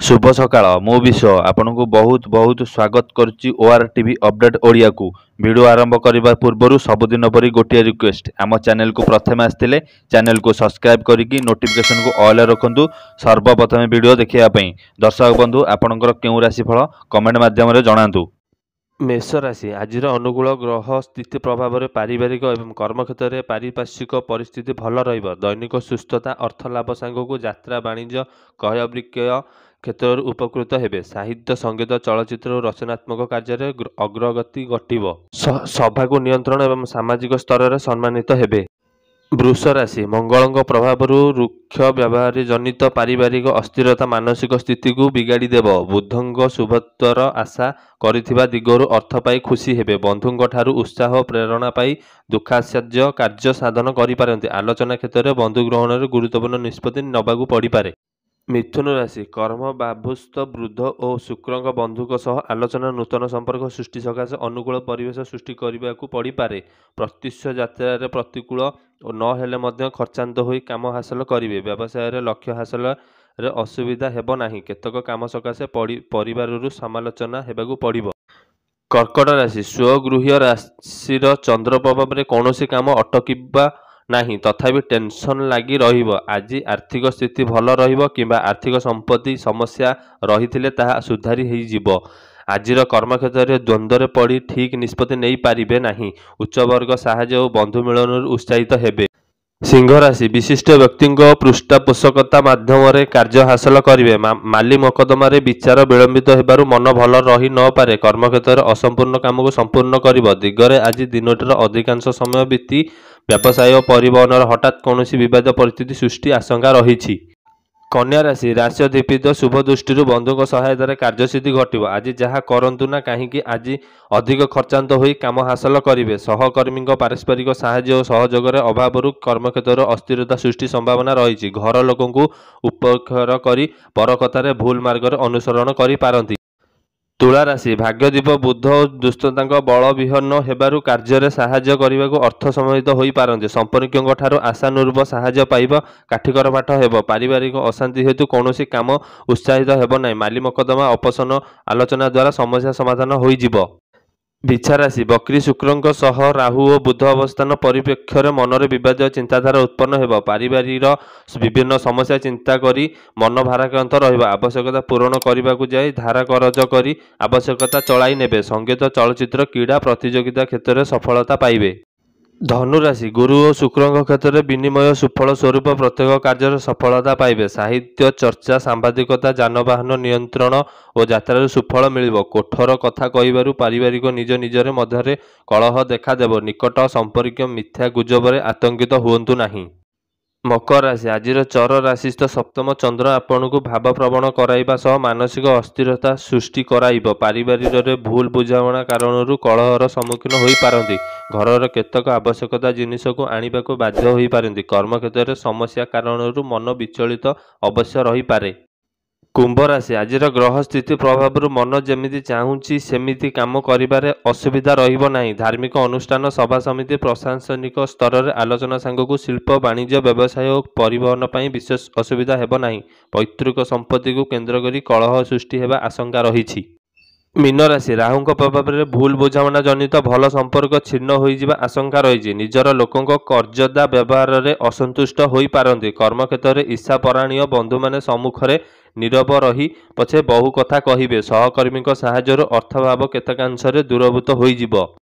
शुभ सकाळ मु विश्व आपनको बहुत बहुत स्वागत करुच्ची ओआर टीवी अपडेट ओडिया को वीडियो आरंभ करने पूर्व सबुदिन परी गोटे रिक्वेस्ट आम चैनल को प्रथम आसते चैनल को सब्सक्राइब करके नोटिफिकेशन को ऑल रखु सर्वप्रथम वीडियो देखापी दर्शक बंधु आपणकर क्यों राशिफल कमेंट मध्यम जनातु। मेष राशि आज अनुकूल ग्रह स्थिति प्रभाव में पारिवारिक और कर्मक्षेत्र में पारिपार्श्विक परिस्थिति भल रहिब। दैनिक सुस्थता अर्थ लाभ सांग को यात्रा वाणिज्य क्रय विक्रय क्षेत्र उपकृत हेबे। साहित्य संगीत चलचित्र और रचनात्मक कार्य अग्रगति घटिब। सभा को नियंत्रण एवं सामाजिक स्तर में सम्मानित हेबे। वृष राशि मंगल प्रभाव रुक्ष व्यवहार जनित पारिवारिक अस्थिरता मानसिक स्थिति को बिगाड़ी देव। बुधंग शुभत्वर आशा करिथिबा दिगरु अर्थ पाई खुशी हेबे। बंधुंक ठारु उत्साह प्रेरणा पाई दुखासाध्य कार्य साधन करि पारंती। आलोचना क्षेत्र में बंधु ग्रहण में गुरुत्वपूर्ण निष्पत्ति नबाकु पड़ी पारे। मिथुन राशि कर्म बाभुस्त वृद्ध और शुक्र बंधुक सह आलोचना नूतन संपर्क सृष्टि सकाशे अनुकूल परिवेश सृष्टि करने को पड़ पारे। प्रत्युष यात्रा प्रतिकूल न हेले मध्य खर्चांत होई काम हासिल करेंगे। व्यवसाय लक्ष्य हासिल रे असुविधा हेबो नाही। केतक काम सकाशे परिवार समालोचना हेबाकु पड़िबो। कर्कट राशि स्वगृह राशि चंद्र प्रभाव में कौन काम अटकिबा नहीं तथापि टेंशन लगी रहिब। आज आर्थिक स्थिति भल रहिब किंबा आर्थिक संपत्ति समस्या रही ताहा सुधारी हो जिवो। आजिर कर्मक्षेत्र में द्वंद्व पड़ी ठीक निष्पत्ति नहीं पारिबे नहीं। उच्च वर्ग साहाय्य और बंधु मिलन उत्साहित हेबे। सिंह राशि विशिष्ट व्यक्ति पृष्ठपोषकता माध्यम कार्य हासिल करेंगे। माली मकदमा विचार विलंबित होबारु मन भल रही न पारे। कर्मक्षेत्र में असंपूर्ण काम को संपूर्ण करिब। दिगरे आज दिनटीर अधिकांश समय बीती व्यवसाय और परिवहन हठात कौन विवाद परिस्थिति सृष्टि आशंका रही। कन्या राशि राष्ट्रदीपित शुभ दृष्टि बंधुक सहायतार कार्यसिद्धि घटिब। आज जहाँ करंतु ना कहीं आज अधिक खर्चांत होई काम हासिल करेंगे। सहकर्मी पारस्परिक साहाय्य और सहयोग अभाव कर्मक्षेत्र अस्थिरता सृष्टि संभावना रही। घर लोक उपेक्षा करी पर कथार भूल मार्ग अनुसरण करि पारंती। तुला राशि भाग्यदीप बुध और दुष्टता बल विहन होबारु कार्य साहाय्य करने को अर्थ समाहित हो पारंती। संपर्कों ठारू आशानुरूप साहाय्य पाइब। काठिकर पाठ हेब। पारिवारिक अशांति हेतु कौन काम उत्साहित हेब नहीं। माली मकदमा अपसन आलोचना द्वारा समस्या समाधान हो जिवो। बिछा राशि बकरी शुक्र सह राहु और बुध अवस्थान परिप्रेक्ष्य मनरे विवाद चिंताधारा उत्पन्न हेब। पारिवारिक विभिन्न समस्या चिंता करी मन भाराक्रांत रहिबा। आवश्यकता पूरण करने को जाई धारा करज करी आवश्यकता चलाई नेबे। संगीत चलचित्र क्रीड़ा प्रतियोगिता क्षेत्र में सफलता पाइबे। धनु राशि गुरु और शुक्र क्षेत्र में विनिमय सुफल स्वरूप प्रत्येक कार्य सफलता पाइबे। साहित्य चर्चा सांबादिकता जानवाहन नियंत्रण और यात्रा सुफल मिलिब। कोठर कथा कहिबारु पारिवारिक निज निजरे मध्य कलह देखादेव। निकट संपर्क मिथ्या गुजबरे आतंकित हुअंतु नाही। मकर राशि आज चर राशिस्थ सप्तम चंद्र आपण को भावप्रवण कराइबा सह मानसिक अस्थिरता सृष्टि कराइब। पारिवारिक भूल बुझामणा कारणरू कलहर सम्मुखीन होई पारंती। घरर केतक आवश्यकता जिनिस को आनिबा को बाध्य होई पारंती। कर्मक्षेत्र में समस्या कारणरू मन विचलित अवश्य रही पारे। कुंभ राशि आज ग्रह स्थिति प्रभाव मन जमी चाहूँगी सेमिति काम करिबारे असुविधा रहिब नाही। धार्मिक अनुष्ठान सभा समिति प्रशासनिक स्तर में आलोचना सांगक शिल्प वाणिज्य व्यवसाय और परिवहन पर विशेष असुविधा हेब नाही। पैतृक संपत्ति को केन्द्र करी कलह सृष्टि हेबा आशंका रही। मीन राशि राहु प्रभाव में भूल बुझामणा जनित भल संपर्क छिन्न होइजिबा आशंका रही। निजर लोकों कर्जदा व्यवहार में असंतुष्ट होई पारंती। कर्मक्षेत्र में ईर्षापरायण बंधु माने सम्मुखें नीरव रही पछे बहु कथा कहिबे। सहकर्मी साहाय्य अर्थभाव केतकांश दूरभूत होइजिबो।